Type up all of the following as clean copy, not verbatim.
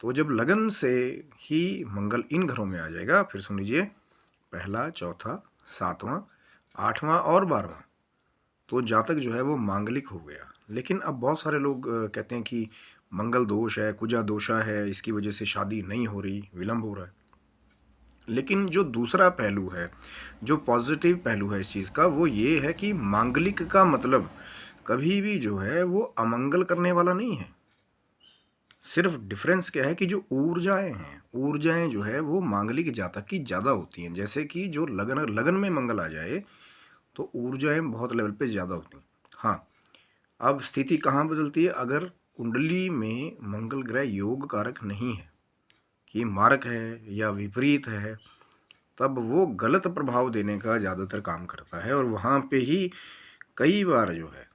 तो जब लगन से ही मंगल इन घरों में आ जाएगा, फिर सुन लीजिए, पहला, चौथा, सातवां, आठवां और 12वां, तो जातक जो है वो मांगलिक हो गया। लेकिन अब बहुत सारे लोग कहते हैं कि मंगल दोष है, कुजा दोषा है, इसकी वजह से शादी नहीं हो रही, विलंब हो रहा है। लेकिन जो दूसरा पहलू है, जो पॉजिटिव पहलू है इस चीज़ का, वो ये है कि मांगलिक का मतलब कभी भी जो है वो अमंगल करने वाला नहीं है। सिर्फ डिफरेंस क्या है कि जो ऊर्जाएं हैं, ऊर्जाएं जो है वो मांगलिक जातक की ज़्यादा होती हैं। जैसे कि जो लगन लगन में मंगल आ जाए तो ऊर्जाएं बहुत लेवल पे ज़्यादा होती हैं। हाँ, अब स्थिति कहाँ बदलती है, अगर कुंडली में मंगल ग्रह योग कारक नहीं है, कि मारक है या विपरीत है, तब वो गलत प्रभाव देने का ज़्यादातर काम करता है। और वहाँ पे ही कई बार जो है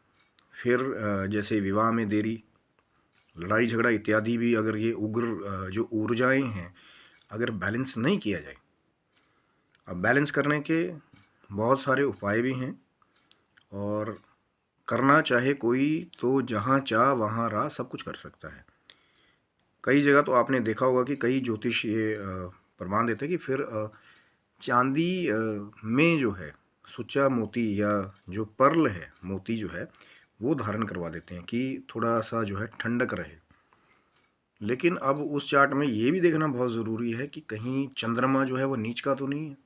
फिर जैसे विवाह में देरी, लड़ाई झगड़ा इत्यादि भी, अगर ये उग्र जो ऊर्जाएं हैं, अगर बैलेंस नहीं किया जाए। अब बैलेंस करने के बहुत सारे उपाय भी हैं, और करना चाहे कोई तो जहाँ चाह वहाँ राह, सब कुछ कर सकता है। कई जगह तो आपने देखा होगा कि कई ज्योतिष ये प्रमाण देते हैं कि फिर चांदी में जो है सुच्चा मोती, या जो पर्ल है मोती जो है, वो धारण करवा देते हैं कि थोड़ा सा जो है ठंडक रहे। लेकिन अब उस चार्ट में ये भी देखना बहुत ज़रूरी है कि कहीं चंद्रमा जो है वो नीच का तो नहीं है,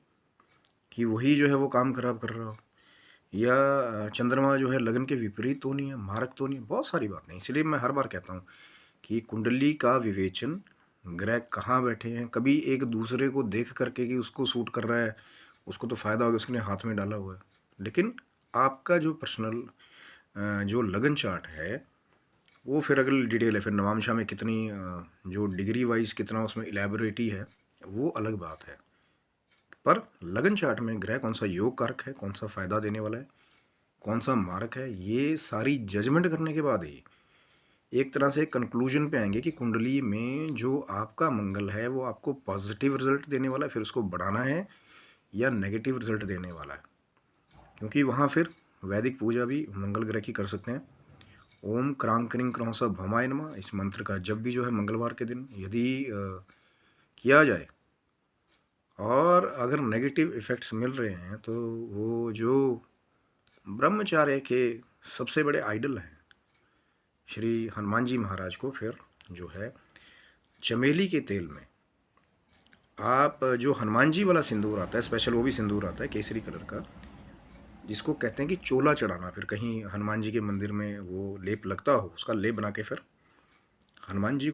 कि वही जो है वो काम खराब कर रहा हो, या चंद्रमा जो है लगन के विपरीत तो नहीं है, मारक तो नहीं है। बहुत सारी बातें, इसलिए मैं हर बार कहता हूँ कि कुंडली का विवेचन, ग्रह कहाँ बैठे हैं, कभी एक दूसरे को देख करके कि उसको सूट कर रहा है, उसको तो फ़ायदा होगा, उसने हाथ में डाला हुआ है। लेकिन आपका जो पर्सनल जो लगन चार्ट है, वो फिर अगर डिटेल है, फिर नवांशा में कितनी जो डिग्री वाइज कितना उसमें इलेबोरेटी है, वो अलग बात है। पर लगन चार्ट में ग्रह कौन सा योग कारक है, कौन सा फायदा देने वाला है, कौन सा मारक है, ये सारी जजमेंट करने के बाद ही एक तरह से कंक्लूजन पे आएंगे कि कुंडली में जो आपका मंगल है वो आपको पॉजिटिव रिजल्ट देने वाला है, फिर उसको बढ़ाना है, या नेगेटिव रिजल्ट देने वाला है। क्योंकि वहाँ फिर वैदिक पूजा भी मंगल ग्रह की कर सकते हैं। ओम क्रांग क्रिंग क्रौंसा भमाय नमः, इस मंत्र का जब भी जो है मंगलवार के दिन यदि किया जाए, और अगर नेगेटिव इफ़ेक्ट्स मिल रहे हैं, तो वो जो ब्रह्मचार्य के सबसे बड़े आइडल हैं श्री हनुमान जी महाराज को फिर जो है चमेली के तेल में आप जो हनुमान जी वाला सिंदूर आता है स्पेशल, वो भी सिंदूर आता है केसरी कलर का, जिसको कहते हैं कि चोला चढ़ाना, फिर कहीं हनुमान जी के मंदिर में वो लेप लगता हो, उसका लेप बना के फिर हनुमान जी